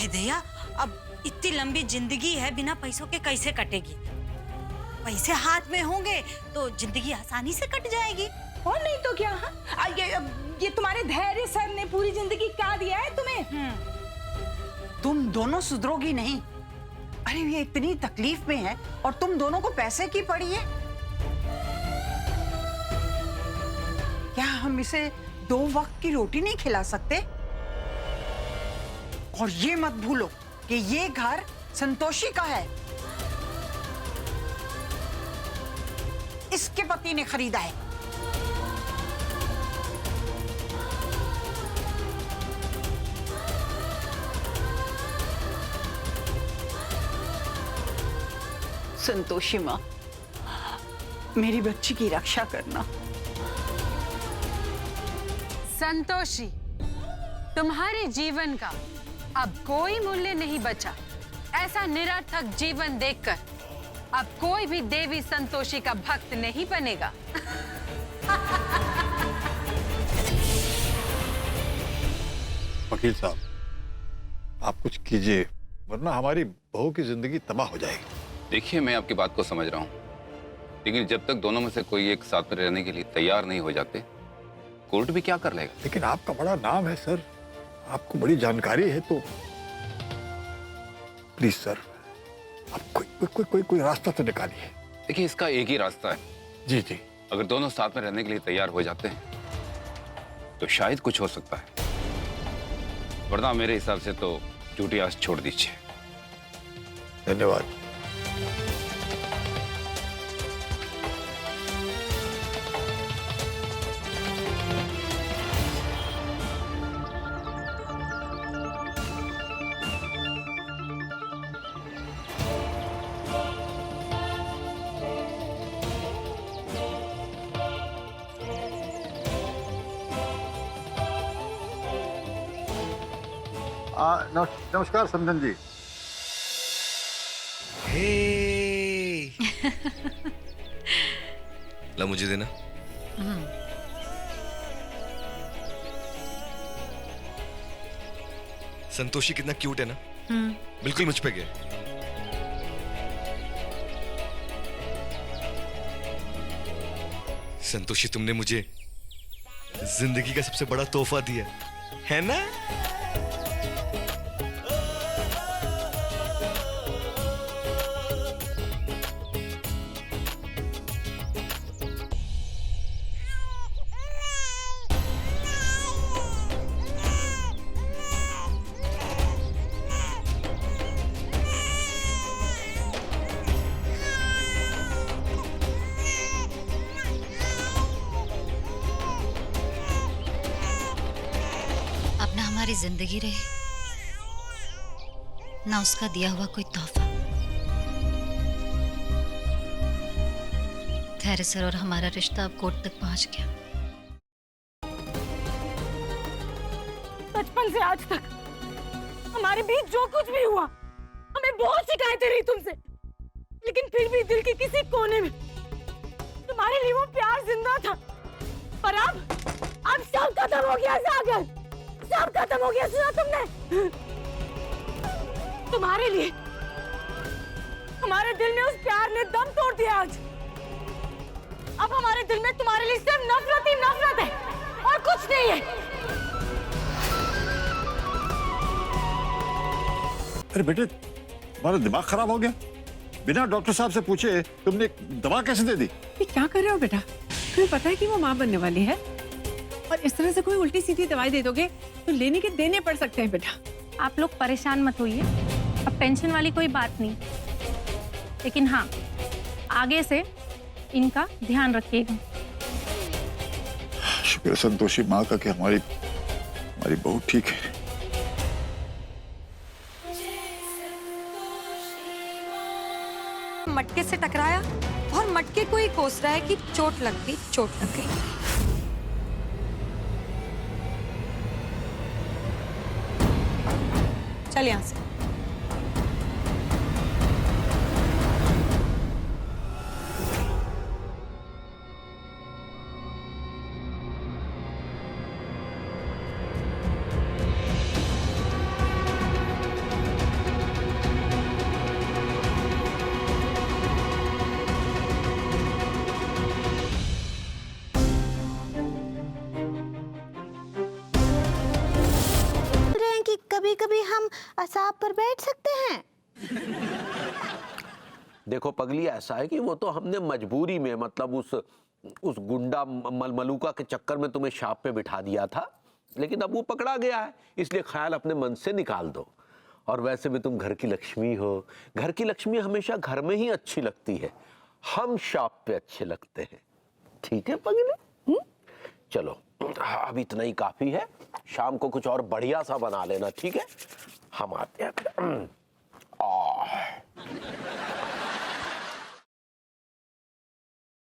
दया, अब इतनी लंबी जिंदगी है, बिना पैसों के कैसे कटेगी? पैसे हाथ में होंगे तो जिंदगी आसानी से कट जाएगी। और नहीं तो क्या। हाँ, ये तुम्हारे धैर्य सर ने पूरी जिंदगी क्या दिया है तुम्हें? तुम दोनों सुधरोगी नहीं। अरे ये इतनी तकलीफ में है और तुम दोनों को पैसे की पड़ी है। क्या हम इसे 2 वक्त की रोटी नहीं खिला सकते? और ये मत भूलो कि ये घर संतोषी का है, इसके पति ने खरीदा है। संतोषी माँ, मेरी बच्ची की रक्षा करना। संतोषी, तुम्हारे जीवन का अब कोई मूल्य नहीं बचा। ऐसा निरर्थक जीवन देखकर अब कोई भी देवी संतोषी का भक्त नहीं बनेगा। वकील साहब, आप कुछ कीजिए वरना हमारी बहू की जिंदगी तबाह हो जाएगी। देखिए, मैं आपकी बात को समझ रहा हूँ, लेकिन जब तक दोनों में से कोई एक साथ में रहने के लिए तैयार नहीं हो जाते, कोर्ट भी क्या कर लेगा? लेकिन आपका बड़ा नाम है सर, आपको बड़ी जानकारी है, तो प्लीज सर, आप कोई रास्ता तो निकालिए। देखिए, इसका एक ही रास्ता है। जी जी। अगर दोनों साथ में रहने के लिए तैयार हो जाते हैं तो शायद कुछ हो सकता है, वरना मेरे हिसाब से तो झूठी आस छोड़ दीजिए। धन्यवाद। नमस्कार समधन जी। ला मुझे देना। संतोषी कितना क्यूट है ना? बिल्कुल मुझ पे गया। संतोषी, तुमने मुझे जिंदगी का सबसे बड़ा तोहफा दिया है ना? हमारी जिंदगी रहे, ना उसका दिया हुआ कोई तोहफा। धैर्य सर और हमारा रिश्ता अब कोर्ट तक पहुंच गया। बचपन से आज तक हमारे बीच जो कुछ भी हुआ, हमें बहुत शिकायतें रही तुमसे, लेकिन फिर भी दिल के किसी कोने में तुम्हारे लिए वो प्यार जिंदा था। पर अब सब खत्म हो गया सागर, सब खत्म हो गया। सुना तुमने? तुम्हारे लिए हमारे दिल में उस प्यार ने दम तोड़ दिया आज। अब हमारे दिल में तुम्हारे लिए सिर्फ नफरत ही नफरत है और कुछ नहीं है। अरे बेटे, तुम्हारा दिमाग खराब हो गया? बिना डॉक्टर साहब से पूछे तुमने दवा कैसे दे दी? ये क्या कर रहे हो बेटा? तुम्हें पता है कि वो माँ बनने वाली है, और इस तरह से कोई उल्टी सीधी दवाई दे दोगे तो लेने के देने पड़ सकते हैं बेटा। आप लोग परेशान मत होइए, अब टेंशन वाली कोई बात नहीं, लेकिन हाँ, आगे से इनका ध्यान रखिएगा। शुक्र है संतोषी माँ का कि हमारी बहू ठीक है। मटके से टकराया और मटके को ही कोस रहा है कि चोट लग गई, चोट लग गई। चल यहां से। कभी कभी हम असाब पर बैठ सकते हैं? देखो पगली, ऐसा है कि वो तो हमने मजबूरी में, मतलब उस गुंडा मलमलूका के चक्कर में तुम्हें शाप पे बिठा दिया था, लेकिन अब वो पकड़ा गया है, इसलिए ख्याल अपने मन से निकाल दो। और वैसे भी तुम घर की लक्ष्मी हो, घर की लक्ष्मी हमेशा घर में ही अच्छी लगती है, हम शाप पे अच्छे लगते हैं। ठीक है पगली? चलो अब इतना ही काफी है, शाम को कुछ और बढ़िया सा बना लेना, ठीक है? हम आते हैं।